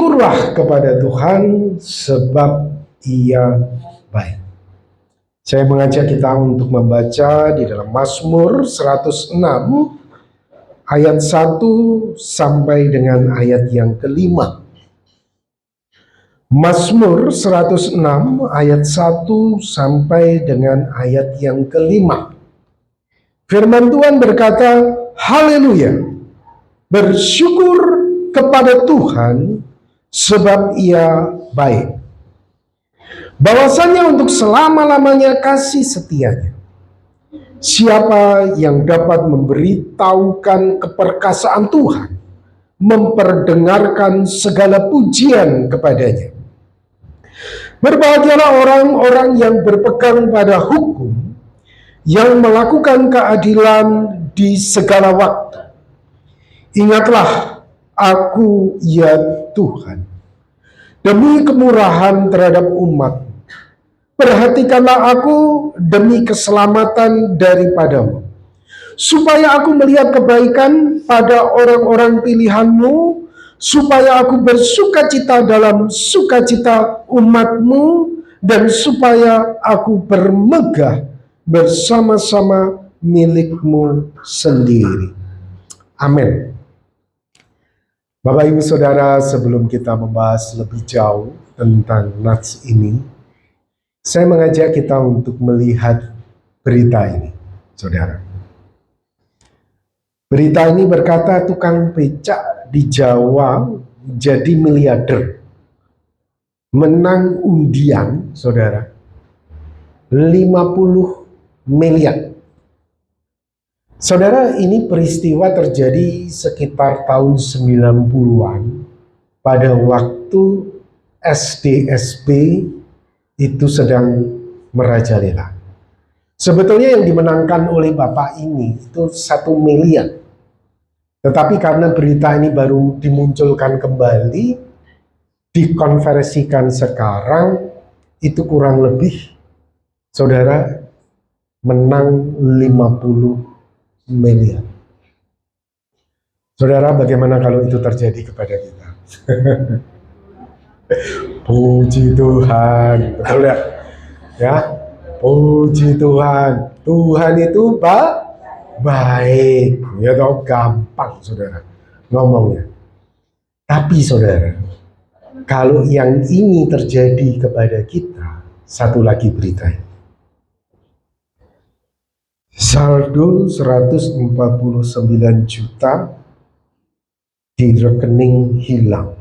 Bersyukurlah kepada Tuhan sebab Ia baik. Saya mengajak kita untuk membaca di dalam Mazmur 106 ayat 1 sampai dengan ayat yang kelima. Mazmur 106 ayat 1 sampai dengan ayat yang kelima. Firman Tuhan berkata, haleluya, bersyukur kepada Tuhan sebab Ia baik. Bahwasanya untuk selama-lamanya kasih setianya. Siapa yang dapat memberitahukan keperkasaan Tuhan, memperdengarkan segala pujian kepadanya. Berbahagialah orang-orang yang berpegang pada hukum, yang melakukan keadilan di segala waktu. Ingatlah aku, ya Tuhan, demi kemurahan terhadap umat. Perhatikanlah aku demi keselamatan daripadamu, supaya aku melihat kebaikan pada orang-orang pilihanmu, supaya aku bersukacita dalam sukacita umatmu, dan supaya aku bermegah bersama-sama milikmu sendiri. Amin. Bapak Ibu Saudara, sebelum kita membahas lebih jauh tentang nats ini, saya mengajak kita untuk melihat berita ini, Saudara. Berita ini berkata tukang becak di Jawa jadi miliarder. Menang undian, Saudara, 50 miliar. Saudara, ini peristiwa terjadi sekitar tahun 90-an pada waktu SDSB itu sedang merajalela. Sebetulnya yang dimenangkan oleh Bapak ini itu 1 miliar. Tetapi karena berita ini baru dimunculkan kembali, dikonversikan sekarang, itu kurang lebih, Saudara, menang 50 miliar. Saudara, bagaimana kalau itu terjadi kepada kita? Puji Tuhan, betul ya? Ya, puji Tuhan. Tuhan itu baik, ya toh, gampang Saudara ngomongnya. Tapi Saudara, kalau yang ini terjadi kepada kita, satu lagi berita ini. Saldo 149 juta di rekening hilang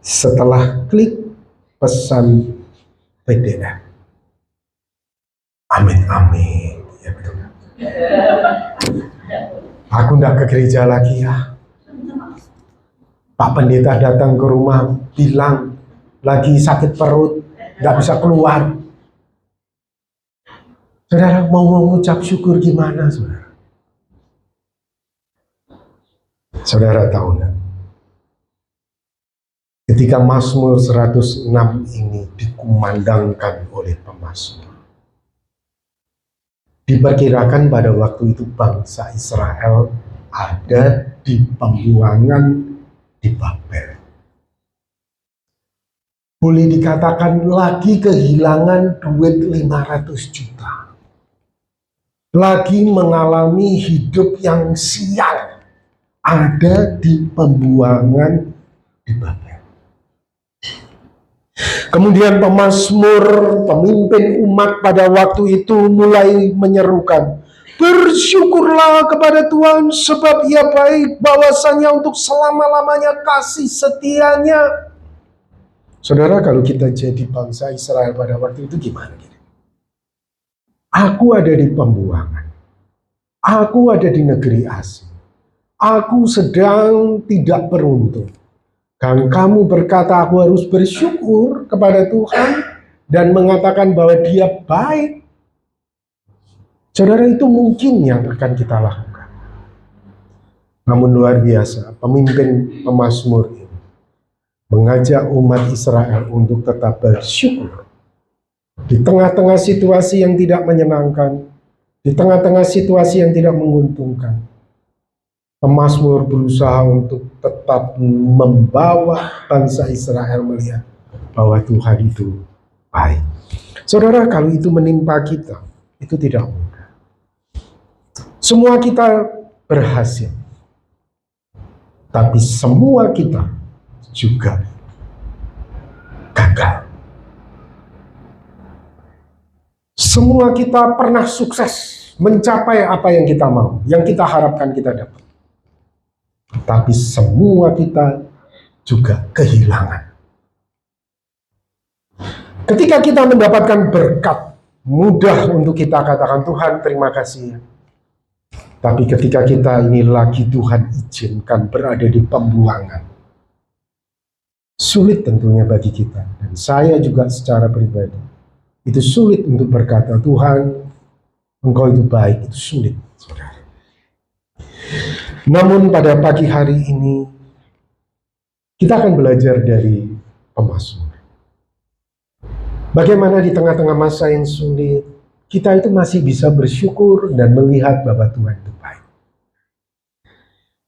setelah klik pesan PDF. Amin, amin. Ya betul. Aku nggak ke gereja lagi ya. Pak Pendeta datang ke rumah bilang lagi sakit perut, nggak bisa keluar. Saudara, mau mengucap syukur gimana, Saudara? Saudara tahu nggak? Ketika Mazmur 106 ini dikumandangkan oleh pemazmur, diperkirakan pada waktu itu bangsa Israel ada di pembuangan di Babel. Boleh dikatakan lagi kehilangan duit 500 juta. Lagi mengalami hidup yang sial, ada di pembuangan di Babel. Kemudian pemazmur, pemimpin umat pada waktu itu mulai menyerukan, bersyukurlah kepada Tuhan sebab Ia baik, bahwasanya untuk selama-lamanya kasih setianya. Saudara, kalau kita jadi bangsa Israel pada waktu itu gimana? Aku ada di pembuangan. Aku ada di negeri asing. Aku sedang tidak beruntung. Dan kamu berkata aku harus bersyukur kepada Tuhan dan mengatakan bahwa Dia baik. Saudara, itu mungkin yang akan kita lakukan. Namun luar biasa, pemimpin pemazmur ini mengajak umat Israel untuk tetap bersyukur. Di tengah-tengah situasi yang tidak menyenangkan, di tengah-tengah situasi yang tidak menguntungkan, Pemazmur berusaha untuk tetap membawa bangsa Israel melihat bahwa Tuhan itu baik. Saudara, kalau itu menimpa kita, itu tidak mudah. Semua kita berhasil, tapi semua kita juga gagal. Semua kita pernah sukses mencapai apa yang kita mau, yang kita harapkan kita dapat. Tapi semua kita juga kehilangan. Ketika kita mendapatkan berkat, mudah untuk kita katakan, Tuhan terima kasih. Tapi ketika kita ini lagi Tuhan izinkan berada di pembuangan, sulit tentunya bagi kita. Dan saya juga secara pribadi, itu sulit untuk berkata, Tuhan, Engkau itu baik, itu sulit, saudara. Namun pada pagi hari ini, kita akan belajar dari pemazmur. Bagaimana di tengah-tengah masa yang sulit, kita itu masih bisa bersyukur dan melihat bahwa Tuhan itu baik.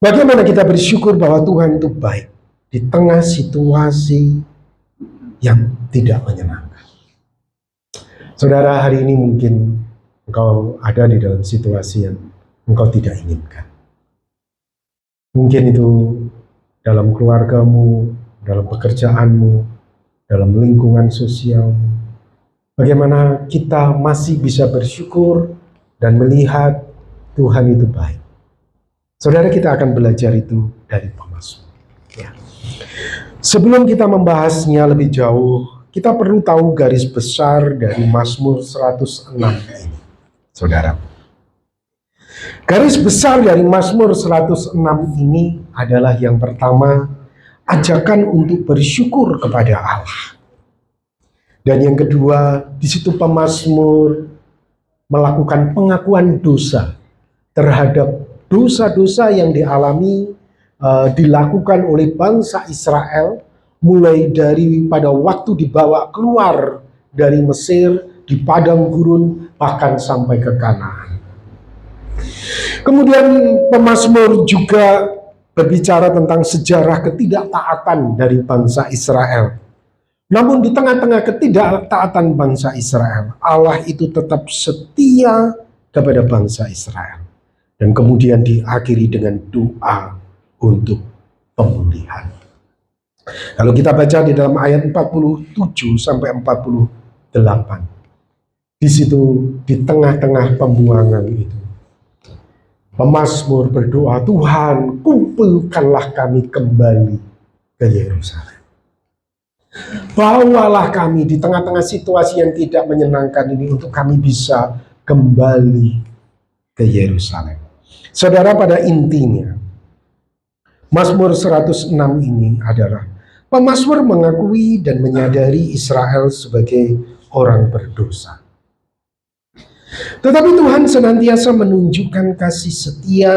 Bagaimana kita bersyukur bahwa Tuhan itu baik di tengah situasi yang tidak menyenangkan. Saudara, hari ini mungkin engkau ada di dalam situasi yang engkau tidak inginkan. Mungkin itu dalam keluargamu, dalam pekerjaanmu, dalam lingkungan sosialmu. Bagaimana kita masih bisa bersyukur dan melihat Tuhan itu baik. Saudara, kita akan belajar itu dari pemazmur. Ya. Sebelum kita membahasnya lebih jauh, kita perlu tahu garis besar dari Mazmur 106 ini. Saudara, garis besar dari Mazmur 106 ini adalah yang pertama, ajakan untuk bersyukur kepada Allah. Dan yang kedua, di situ pemazmur melakukan pengakuan dosa terhadap dosa-dosa yang dilakukan oleh bangsa Israel, mulai dari pada waktu dibawa keluar dari Mesir, di padang gurun, bahkan sampai ke Kanaan. Kemudian pemazmur juga berbicara tentang sejarah ketidaktaatan dari bangsa Israel. Namun di tengah-tengah ketidaktaatan bangsa Israel, Allah itu tetap setia kepada bangsa Israel. Dan kemudian diakhiri dengan doa untuk pemulihan. Kalau kita baca di dalam ayat 47 sampai 48, di situ di tengah-tengah pembuangan itu, pemazmur berdoa, Tuhan kumpulkanlah kami kembali ke Yerusalem. Bawalah kami di tengah-tengah situasi yang tidak menyenangkan ini untuk kami bisa kembali ke Yerusalem. Saudara, pada intinya Mazmur 106 ini adalah pemazmur mengakui dan menyadari Israel sebagai orang berdosa. Tetapi Tuhan senantiasa menunjukkan kasih setia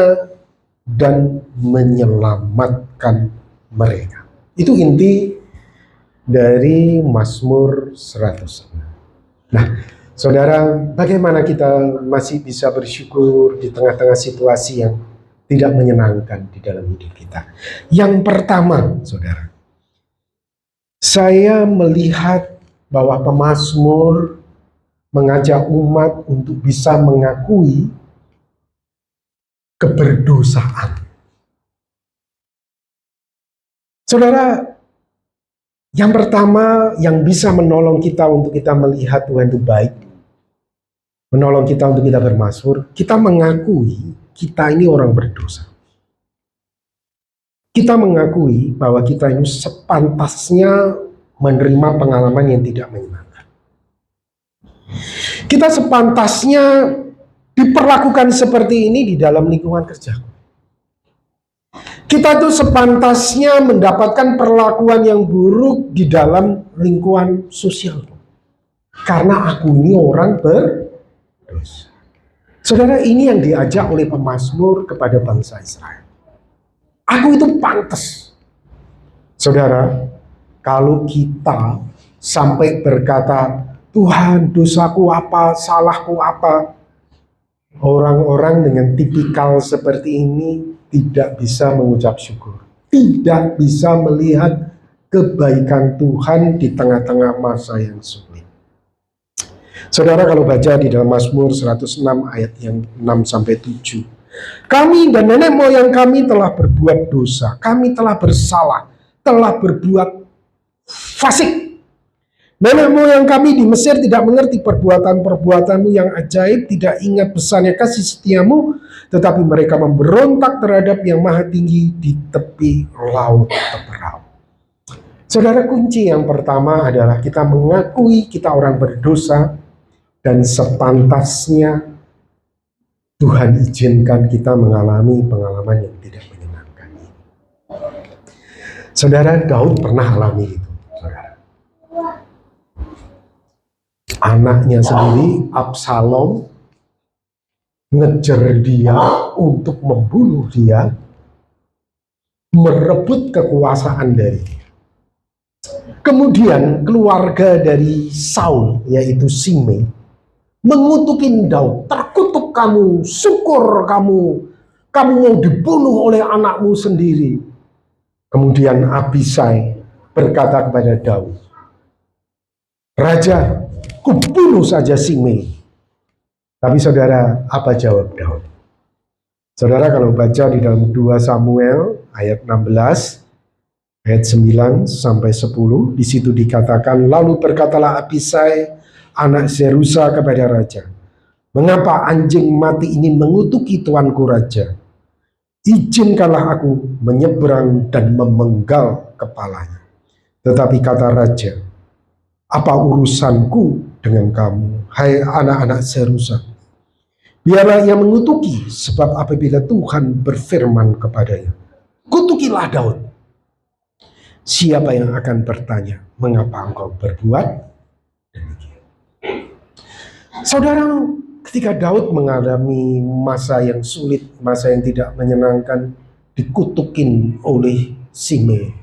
dan menyelamatkan mereka. Itu inti dari Mazmur 106. Nah, saudara, bagaimana kita masih bisa bersyukur di tengah-tengah situasi yang tidak menyenangkan di dalam hidup kita? Yang pertama, saudara, saya melihat bahwa pemazmur mengajak umat untuk bisa mengakui keberdosaan. Saudara, yang pertama yang bisa menolong kita untuk kita melihat Tuhan itu baik, menolong kita untuk kita bermazmur, kita mengakui kita ini orang berdosa. Kita mengakui bahwa kita ini sepantasnya menerima pengalaman yang tidak menyenangkan. Kita sepantasnya diperlakukan seperti ini di dalam lingkungan kerja. Kita tuh sepantasnya mendapatkan perlakuan yang buruk di dalam lingkungan sosial. Karena aku ini orang berdosa. Saudara, ini yang diajak oleh pemazmur kepada bangsa Israel. Aku itu pantas. Saudara, kalau kita sampai berkata, Tuhan dosaku apa, salahku apa, orang-orang dengan tipikal seperti ini tidak bisa mengucap syukur, tidak bisa melihat kebaikan Tuhan di tengah-tengah masa yang sulit. Saudara kalau baca di dalam Mazmur 106 ayat yang 6-7, kami dan nenek moyang kami telah berbuat dosa, kami telah bersalah, telah berbuat fasik. Nenek moyang kami di Mesir tidak mengerti perbuatan-perbuatanmu yang ajaib, tidak ingat besarnya kasih setiamu, tetapi mereka memberontak terhadap yang maha tinggi di tepi laut teberau. Saudara, kunci yang pertama adalah kita mengakui kita orang berdosa, dan sepantasnya Tuhan izinkan kita mengalami pengalaman yang tidak menyenangkan ini. Saudara, Daud pernah alami itu. Anaknya sendiri, Absalom, ngejar dia untuk membunuh dia, merebut kekuasaan dari dia. Kemudian keluarga dari Saul, yaitu Simei, mengutukin Daud, terkutuk kamu, syukur kamu mau dibunuh oleh anakmu sendiri. Kemudian Abisai berkata kepada Daud, Raja, kubunuh saja Simei. Tapi saudara, apa jawab Daud? Saudara kalau baca di dalam 2 Samuel ayat 16, ayat 9-10, di situ dikatakan, lalu berkatalah Abisai, anak Zerusa kepada raja, mengapa anjing mati ini mengutuki tuanku raja? Izinkanlah aku menyeberang dan memenggal kepalanya. Tetapi kata raja, apa urusanku dengan kamu, hai anak-anak Zerusa? Biarlah ia mengutuki, sebab apabila Tuhan berfirman kepadanya, kutukilah Daud. Siapa yang akan bertanya, mengapa engkau berbuat demikian? Saudara, ketika Daud mengalami masa yang sulit, masa yang tidak menyenangkan, dikutukin oleh Simei,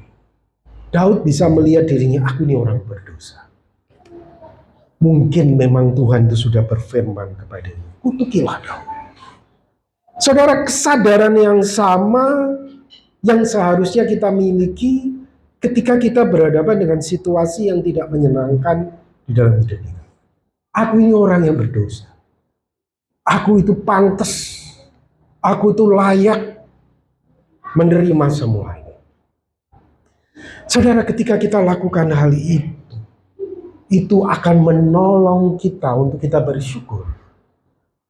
Daud bisa melihat dirinya, aku ini orang berdosa. Mungkin memang Tuhan itu sudah berfirman kepadanya, kutukilah Daud. Saudara, kesadaran yang sama yang seharusnya kita miliki ketika kita berhadapan dengan situasi yang tidak menyenangkan di dalam hidup kita. Aku ini orang yang berdosa. Aku itu pantas. Aku itu layak menerima semua ini. Saudara, ketika kita lakukan hal itu akan menolong kita untuk kita bersyukur.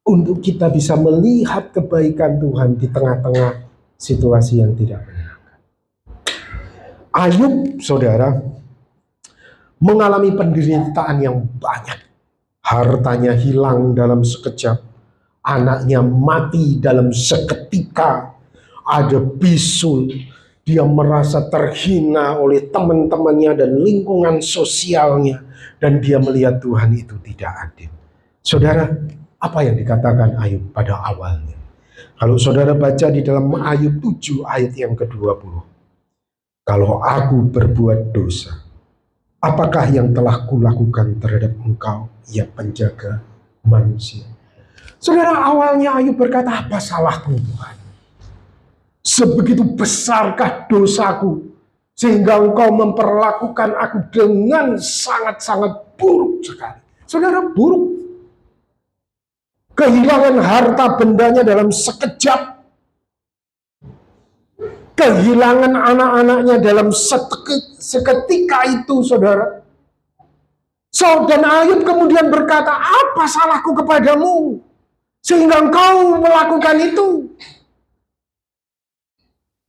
Untuk kita bisa melihat kebaikan Tuhan di tengah-tengah situasi yang tidak menyenangkan. Ayub, saudara, mengalami penderitaan yang banyak. Hartanya hilang dalam sekejap. Anaknya mati dalam seketika. Ada bisul. Dia merasa terhina oleh teman-temannya dan lingkungan sosialnya. Dan dia melihat Tuhan itu tidak adil. Saudara, apa yang dikatakan Ayub pada awalnya? Kalau saudara baca di dalam Ayub 7 ayat yang ke-20. Kalau aku berbuat dosa, apakah yang telah kulakukan terhadap engkau, ya penjaga manusia? Saudara, awalnya Ayub berkata, apa salahku Tuhan? Sebegitu besarkah dosaku, sehingga engkau memperlakukan aku dengan sangat-sangat buruk sekali. Saudara, buruk. Kehilangan harta bendanya dalam sekejap. Kehilangan anak-anaknya dalam seketika itu, saudara. Dan Ayub kemudian berkata, apa salahku kepadamu sehingga engkau melakukan itu?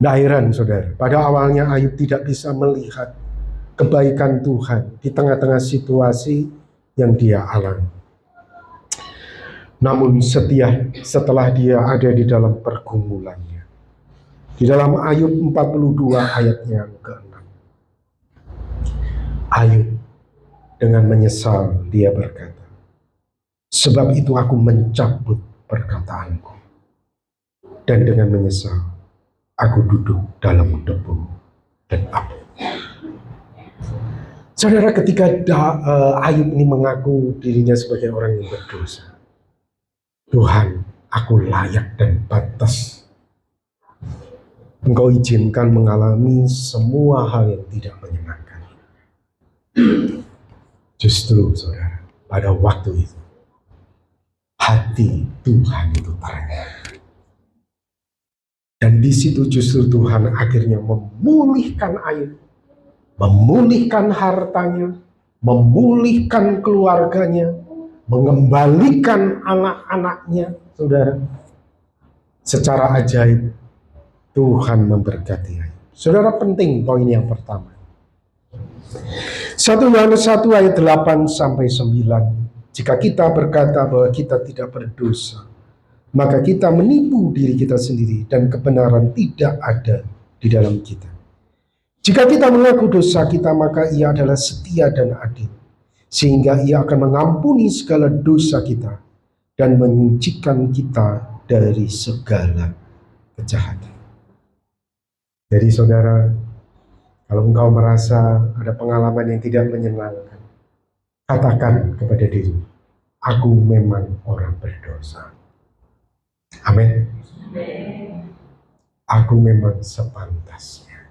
Tidak heran, saudara, pada awalnya Ayub tidak bisa melihat kebaikan Tuhan di tengah-tengah situasi yang dia alami. Namun setelah dia ada di dalam pergumulannya, di dalam Ayub 42 ayatnya yang ke-6, Ayub dengan menyesal dia berkata, sebab itu aku mencabut perkataanku, dan dengan menyesal aku duduk dalam debu dan abu. Saudara, ketika Ayub ini mengaku dirinya sebagai orang yang berdosa, Tuhan, aku layak dan pantas Engkau izinkan mengalami semua hal yang tidak menyenangkan. Justru saudara, pada waktu itu hati Tuhan itu terenyuh. Dan di situ justru Tuhan akhirnya memulihkan Ayub, memulihkan hartanya, memulihkan keluarganya, mengembalikan anak-anaknya, saudara. Secara ajaib Tuhan memberkati Ayub. Saudara, penting poin yang pertama. 1 Yohanes 1 ayat 8 sampai 9. Jika kita berkata bahwa kita tidak berdosa, maka kita menipu diri kita sendiri dan kebenaran tidak ada di dalam kita. Jika kita mengaku dosa kita, maka Ia adalah setia dan adil, sehingga Ia akan mengampuni segala dosa kita dan menyucikan kita dari segala kejahatan. Jadi saudara, kalau engkau merasa ada pengalaman yang tidak menyenangkan, katakan kepada diri, aku memang orang berdosa. Amin. Aku memang sepantasnya.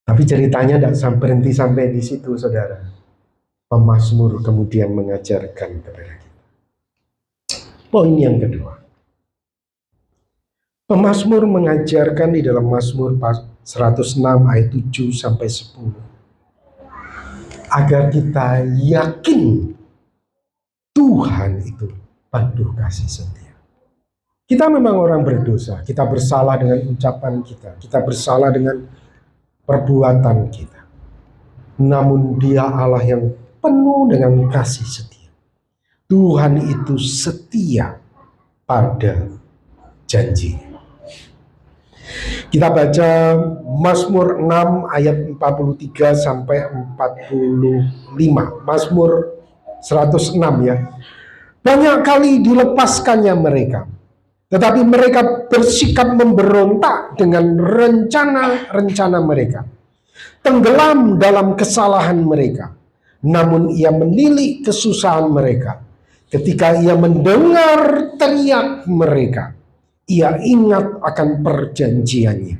Tapi ceritanya tidak berhenti sampai di situ, saudara. Pemazmur kemudian mengajarkan kepada kita. Poin yang kedua. Pemazmur mengajarkan di dalam Mazmur 106 ayat 7 sampai 10. Agar kita yakin Tuhan itu penuh kasih setia. Kita memang orang berdosa, kita bersalah dengan ucapan kita bersalah dengan perbuatan kita. Namun Dia Allah yang penuh dengan kasih setia. Tuhan itu setia pada janji. Kita baca Mazmur 6 ayat 43 sampai 45. Mazmur 106 ya. Banyak kali dilepaskannya mereka, tetapi mereka bersikap memberontak dengan rencana-rencana mereka. Tenggelam dalam kesalahan mereka, namun Ia menilik kesusahan mereka. Ketika Ia mendengar teriak mereka, Ia ingat akan perjanjiannya,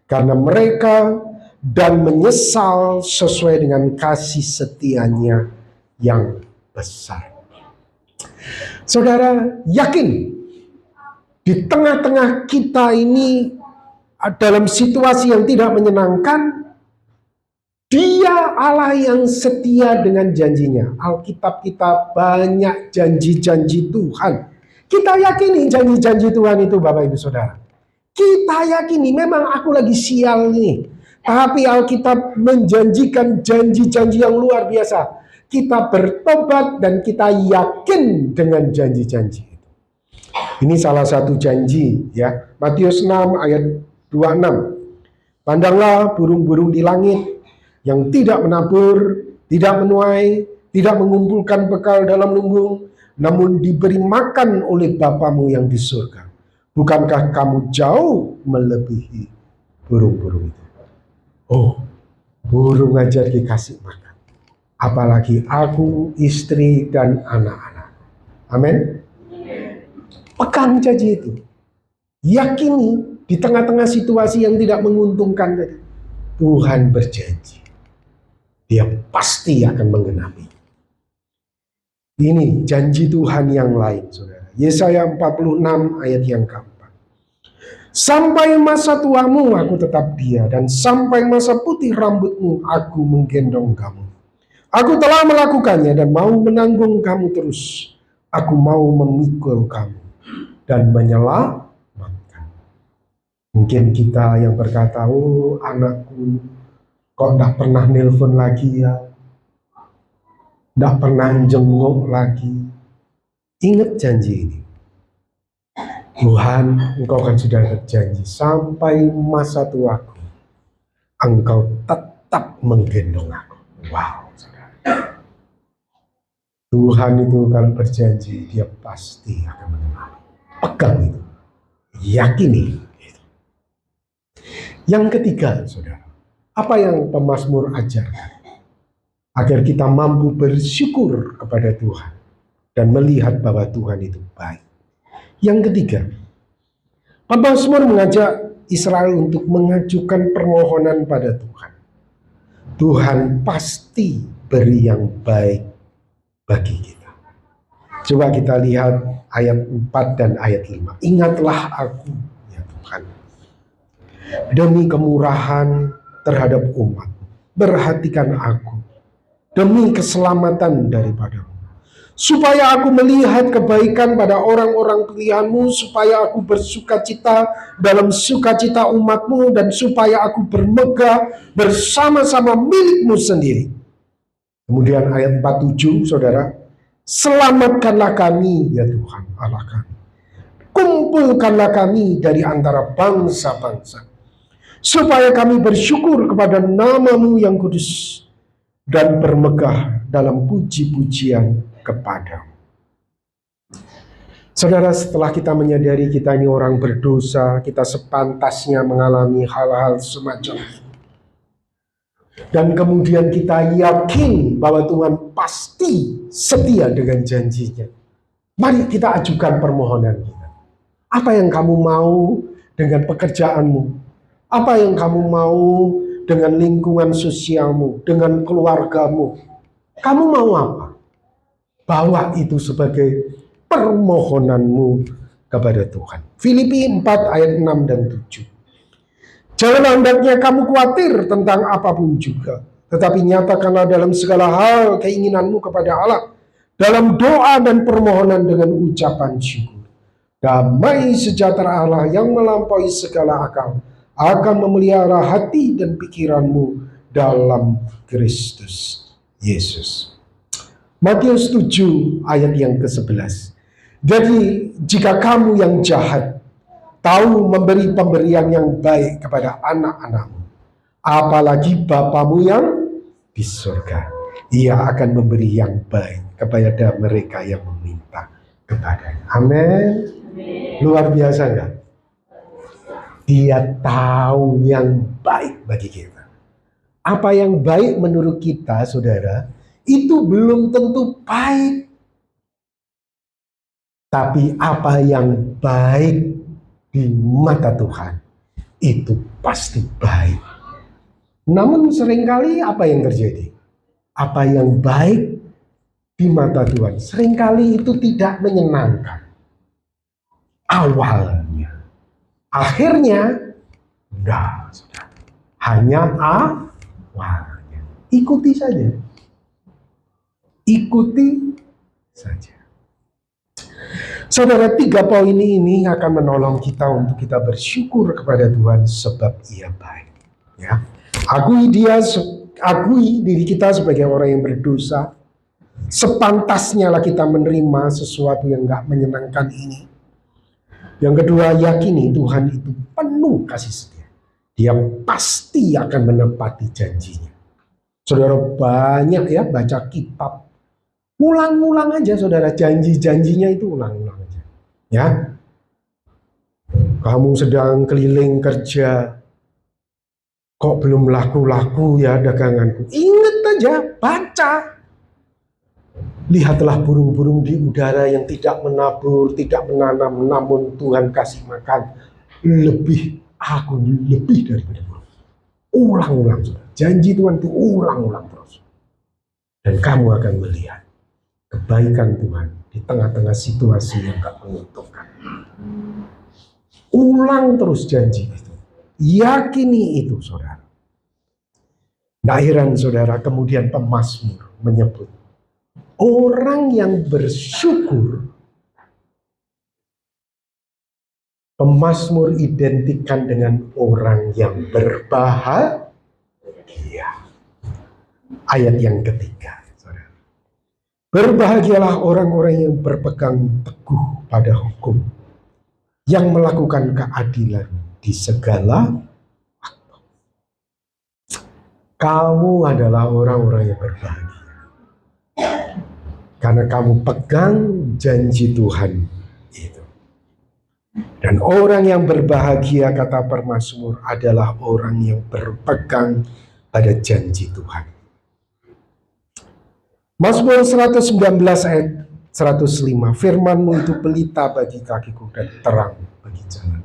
karena mereka dan menyesal sesuai dengan kasih setianya yang besar. Saudara, yakin di tengah-tengah kita ini dalam situasi yang tidak menyenangkan, Dia Allah yang setia dengan janjinya. Alkitab kita banyak janji-janji Tuhan. Kita yakini janji-janji Tuhan itu, Bapak Ibu Saudara. Kita yakini memang aku lagi sial nih. Tapi Alkitab menjanjikan janji-janji yang luar biasa. Kita bertobat dan kita yakin dengan janji-janji itu. Ini salah satu janji ya. Matius 6 ayat 26. Pandanglah burung-burung di langit yang tidak menabur, tidak menuai, tidak mengumpulkan bekal dalam lumbung, namun diberi makan oleh Bapamu yang di surga. Bukankah kamu jauh melebihi burung-burung itu? Oh, burung aja dikasih makan. Apalagi aku, istri, dan anak-anak. Amin. Pegang janji itu. Yakini di tengah-tengah situasi yang tidak menguntungkan tadi, Tuhan berjanji. Dia pasti akan menggenapi. Ini janji Tuhan yang lain, saudara. Yesaya 46 ayat yang keempat. Sampai masa tuamu aku tetap dia, dan sampai masa putih rambutmu aku menggendong kamu. Aku telah melakukannya dan mau menanggung kamu terus. Aku mau memikul kamu dan menyelamatkan. Mungkin kita yang berkata, oh anakku kok tidak pernah nelpon lagi ya, tidak pernah jenguk lagi. Ingat janji ini. Tuhan, Engkau kan sudah berjanji sampai masa tuaku, Engkau tetap menggendong aku. Wow, saudara. Tuhan itu kalau berjanji, Dia pasti akan menemani. Pegang itu, yakini itu. Yang ketiga, saudara, apa yang pemazmur ajarkan? Agar kita mampu bersyukur kepada Tuhan dan melihat bahwa Tuhan itu baik. Yang ketiga, Pemazmur mengajak Israel untuk mengajukan permohonan pada Tuhan. Tuhan pasti beri yang baik bagi kita. Coba kita lihat ayat 4 dan ayat 5. Ingatlah aku, ya Tuhan, demi kemurahan terhadap umat. Berhatikan aku demi keselamatan daripadamu. Supaya aku melihat kebaikan pada orang-orang pilihanmu, supaya aku bersuka cita dalam sukacita umatmu, dan supaya aku bermegah bersama-sama milikmu sendiri. Kemudian ayat 47, saudara, selamatkanlah kami, ya Tuhan Allah kami. Kumpulkanlah kami dari antara bangsa-bangsa, supaya kami bersyukur kepada nama-Mu yang kudus, dan bermegah dalam puji-pujian kepadamu. Saudara, setelah kita menyadari kita ini orang berdosa, kita sepantasnya mengalami hal-hal semacam ini, dan kemudian kita yakin bahwa Tuhan pasti setia dengan janjinya, mari kita ajukan permohonan kita. Apa yang kamu mau dengan pekerjaanmu? Apa yang kamu mau dengan lingkungan sosialmu, dengan keluargamu? Kamu mau apa? Bawa itu sebagai permohonanmu kepada Tuhan. Filipi 4 ayat 6 dan 7. Jangan hendaknya kamu khawatir tentang apapun juga, tetapi nyatakanlah dalam segala hal keinginanmu kepada Allah, dalam doa dan permohonan dengan ucapan syukur. Damai sejahtera Allah yang melampaui segala akal akan memelihara hati dan pikiranmu dalam Kristus Yesus. Matius 7 ayat yang ke-11. Jadi jika kamu yang jahat tahu memberi pemberian yang baik kepada anak-anakmu, apalagi Bapamu yang di surga, Ia akan memberi yang baik kepada mereka yang meminta kepadanya. Amin. Luar biasa enggak? Dia tahu yang baik bagi kita. Apa yang baik menurut kita, saudara, itu belum tentu baik. Tapi apa yang baik di mata Tuhan, itu pasti baik. Namun seringkali apa yang terjadi? Apa yang baik di mata Tuhan seringkali itu tidak menyenangkan. Awalnya. Akhirnya, enggak. Hanya awalnya. Ikuti saja. Ikuti saja. Saudara, 3 poin ini akan menolong kita untuk kita bersyukur kepada Tuhan sebab Ia baik. Ya, akui diri kita sebagai orang yang berdosa. Sepantasnya lah kita menerima sesuatu yang gak menyenangkan ini. Yang kedua, yakini Tuhan itu penuh kasih setia. Dia pasti akan menepati janjinya. Saudara, banyak ya baca kitab. Ulang-ulang aja saudara, janji-janjinya itu ulang-ulang aja. Ya, kamu sedang keliling kerja, kok belum laku-laku ya daganganku. Ingat aja, baca. Lihatlah burung-burung di udara yang tidak menabur, tidak menanam, namun Tuhan kasih makan. Aku lebih daripada burung. Ulang-ulang saudara. Janji Tuhan itu ulang-ulang terus. Dan kamu akan melihat kebaikan Tuhan di tengah-tengah situasi yang gak menguntungkan. Ulang terus janji itu. Yakini itu saudara. Nah, heran saudara, kemudian pemazmur menyebut orang yang bersyukur. Pemazmur identikan dengan orang yang berbahagia. Ayat yang ketiga. Berbahagialah orang-orang yang berpegang teguh pada hukum, yang melakukan keadilan di segala waktu. Kamu adalah orang-orang yang berbahagia, karena kamu pegang janji Tuhan itu. Dan orang yang berbahagia, kata pemazmur, adalah orang yang berpegang pada janji Tuhan. Mazmur 119 ayat 105, firman-Mu itu pelita bagi kakiku dan terang bagi jalan.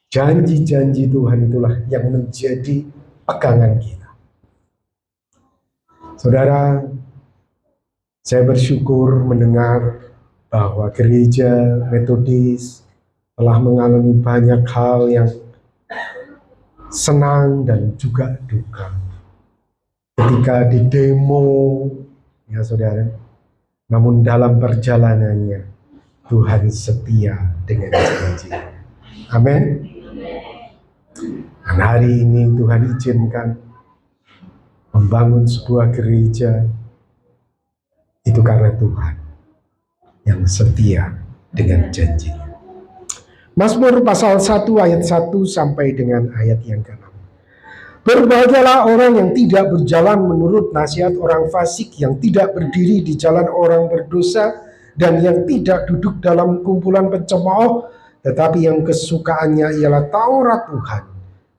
Janji-janji Tuhan itulah yang menjadi pegangan kita. Saudara, saya bersyukur mendengar bahwa gereja Metodis telah mengalami banyak hal yang senang dan juga duka. Ketika di demo, ya saudara, namun dalam perjalanannya Tuhan setia dengan janji. Amin. Dan hari ini Tuhan izinkan membangun sebuah gereja itu karena Tuhan yang setia dengan janjinya. Mazmur pasal 1 ayat 1 sampai dengan ayat yang ke-6. Berbahagialah orang yang tidak berjalan menurut nasihat orang fasik, yang tidak berdiri di jalan orang berdosa, dan yang tidak duduk dalam kumpulan pencemooh, tetapi yang kesukaannya ialah Taurat Tuhan,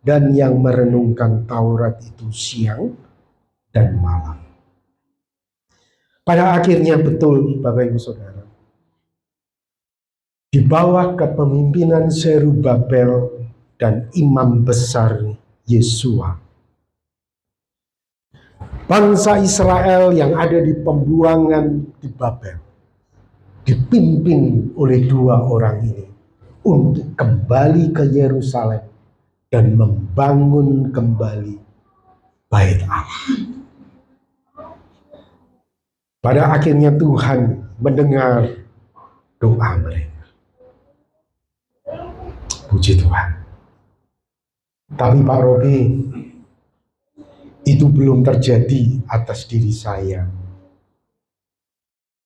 dan yang merenungkan Taurat itu siang dan malam. Pada akhirnya betul Bapak Ibu Saudara, di bawah kepemimpinan Zerubabel dan imam besar Yesua, bangsa Israel yang ada di pembuangan di Babel dipimpin oleh dua orang ini untuk kembali ke Yerusalem dan membangun kembali Bait Allah. Pada akhirnya Tuhan mendengar doa mereka. Puji Tuhan. Tapi Pak Robi, itu belum terjadi atas diri saya.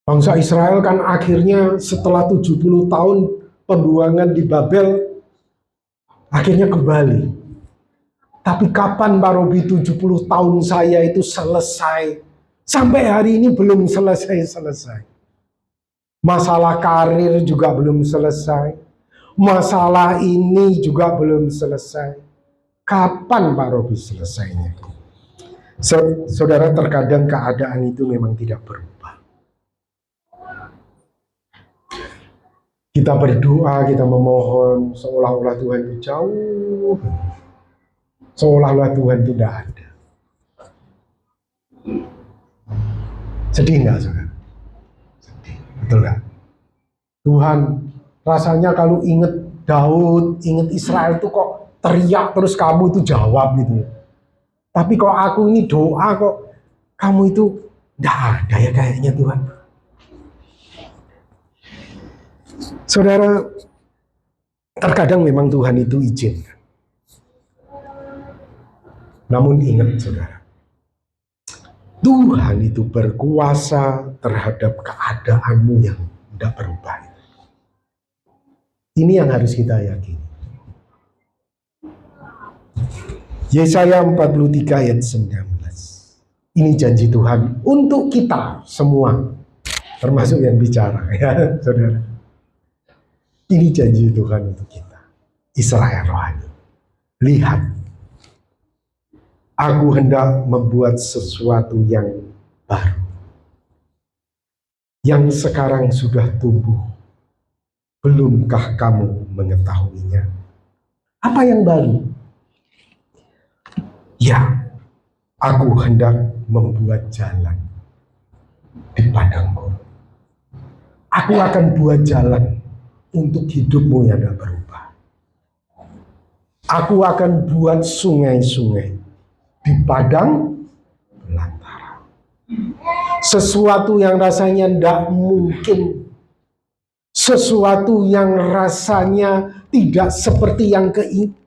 Bangsa Israel kan akhirnya setelah 70 tahun pembuangan di Babel, akhirnya kembali. Tapi kapan Pak Robi 70 tahun saya itu selesai? Sampai hari ini belum selesai-selesai. Masalah karir juga belum selesai. Masalah ini juga belum selesai. Kapan Pak Robi selesainya? Saudara, terkadang keadaan itu memang tidak berubah. Kita berdoa, kita memohon, seolah-olah Tuhan itu jauh. Seolah-olah Tuhan tidak ada. Sedih nggak, saudara? Sedih, betul nggak? Tuhan rasanya kalau inget Daud, inget Israel itu kok teriak terus kamu itu jawab gitu. Tapi kok aku ini doa kok kamu itu nggak ada ya kayaknya Tuhan. Saudara, terkadang memang Tuhan itu izin. Namun ingat saudara, Tuhan itu berkuasa terhadap keadaanmu yang tidak berubah. Ini yang harus kita yakini. Yesaya 43 ayat 19. Ini janji Tuhan untuk kita semua, termasuk yang bicara ya saudara. Ini janji Tuhan untuk kita, Israel rohani. Lihat, aku hendak membuat sesuatu yang baru, yang sekarang sudah tumbuh. Belumkah kamu mengetahuinya? Apa yang baru? Ya, aku hendak membuat jalan di padang gurun. Aku akan buat jalan untuk hidupmu yang tidak berubah. Aku akan buat sungai-sungai di padang belantara. Sesuatu yang rasanya tidak mungkin, sesuatu yang rasanya tidak seperti yang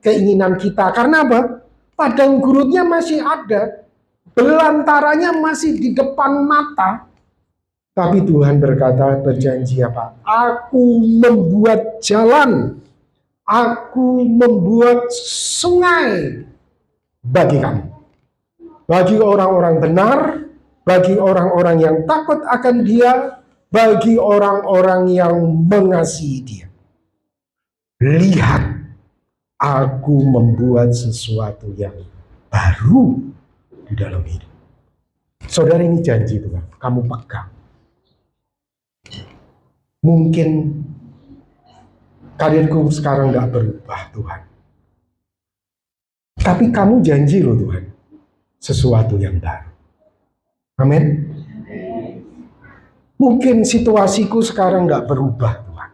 keinginan kita. Karena apa? Padang gurunnya masih ada, belantaranya masih di depan mata. Tapi Tuhan berkata, berjanji apa? Aku membuat jalan, aku membuat sungai bagi kamu. Bagi orang-orang benar, bagi orang-orang yang takut akan Dia, bagi orang-orang yang mengasihi Dia. Lihat, aku membuat sesuatu yang baru di dalam hidup. Saudara, ini janji Tuhan, kamu pegang. Mungkin keadaanku sekarang tidak berubah Tuhan. Tapi kamu janji loh Tuhan, sesuatu yang baru. Amin. Mungkin situasiku sekarang gak berubah Tuhan,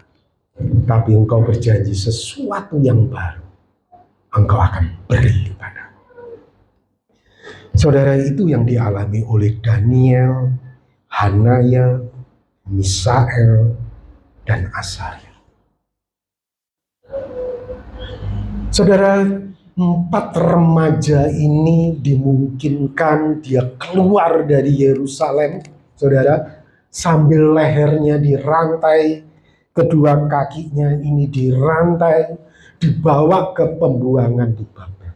tapi Engkau berjanji sesuatu yang baru Engkau akan beri padaku. Saudara, itu yang dialami oleh Daniel, Hanaya, Misael, dan Asaria. Saudara, 4 remaja ini dimungkinkan dia keluar dari Yerusalem, saudara, sambil lehernya dirantai, kedua kakinya ini dirantai, dibawa ke pembuangan di Babel.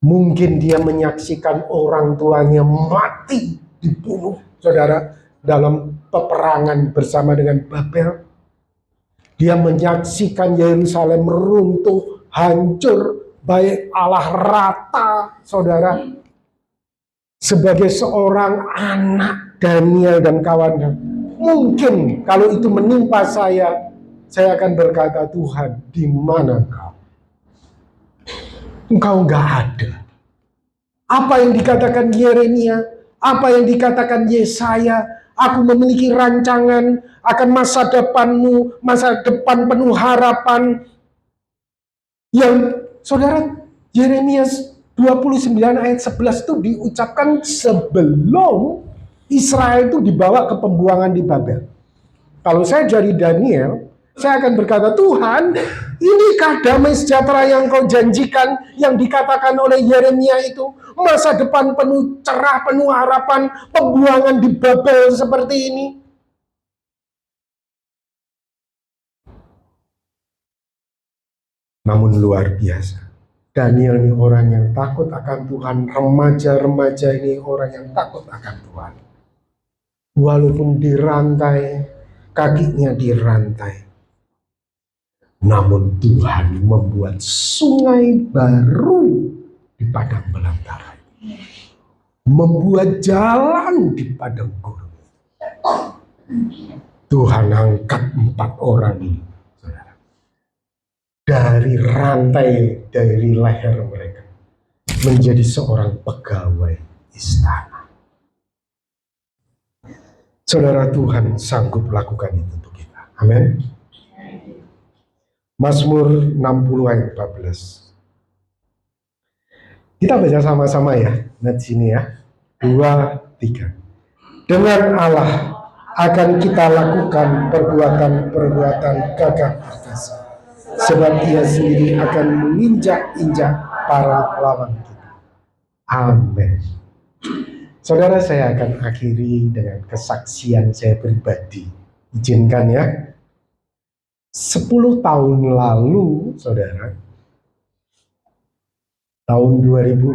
Mungkin dia menyaksikan orang tuanya mati, dibunuh, saudara, dalam peperangan bersama dengan Babel. Dia menyaksikan Yerusalem runtuh, hancur, baik Allah rata, saudara. Sebagai seorang anak Daniel dan kawannya, mungkin kalau itu menimpa saya akan berkata, Tuhan, di mana Engkau? Engkau nggak ada. Apa yang dikatakan Yeremia, apa yang dikatakan Yesaya, aku memiliki rancangan akan masa depanmu, masa depan penuh harapan. Yang saudara, Yeremia 29 ayat 11 itu diucapkan sebelum Israel itu dibawa ke pembuangan di Babel. Kalau saya jadi Daniel, saya akan berkata, Tuhan, inikah damai sejahtera yang Kau janjikan, yang dikatakan oleh Yeremia itu, masa depan penuh cerah, penuh harapan, pembuangan di Babel seperti ini. Namun luar biasa, Daniel ini orang yang takut akan Tuhan, remaja-remaja ini orang yang takut akan Tuhan. Walaupun dirantai, kakinya dirantai, namun Tuhan membuat sungai baru di padang belantara, membuat jalan di padang gurun. Tuhan angkat 4 orang ini, saudara, dari rantai, dari leher mereka, menjadi seorang pegawai istana. Saudara, Tuhan sanggup lakukan itu untuk kita. Amin. Mazmur 60 ayat 14. Kita baca sama-sama ya, di sini ya. 2, 3. Dengan Allah akan kita lakukan perbuatan-perbuatan gagah perkasa, sebab Ia sendiri akan menginjak-injak para lawan kita. Amin. Saudara, saya akan akhiri dengan kesaksian saya pribadi. Izinkan ya. 10 tahun lalu, saudara, tahun 2004,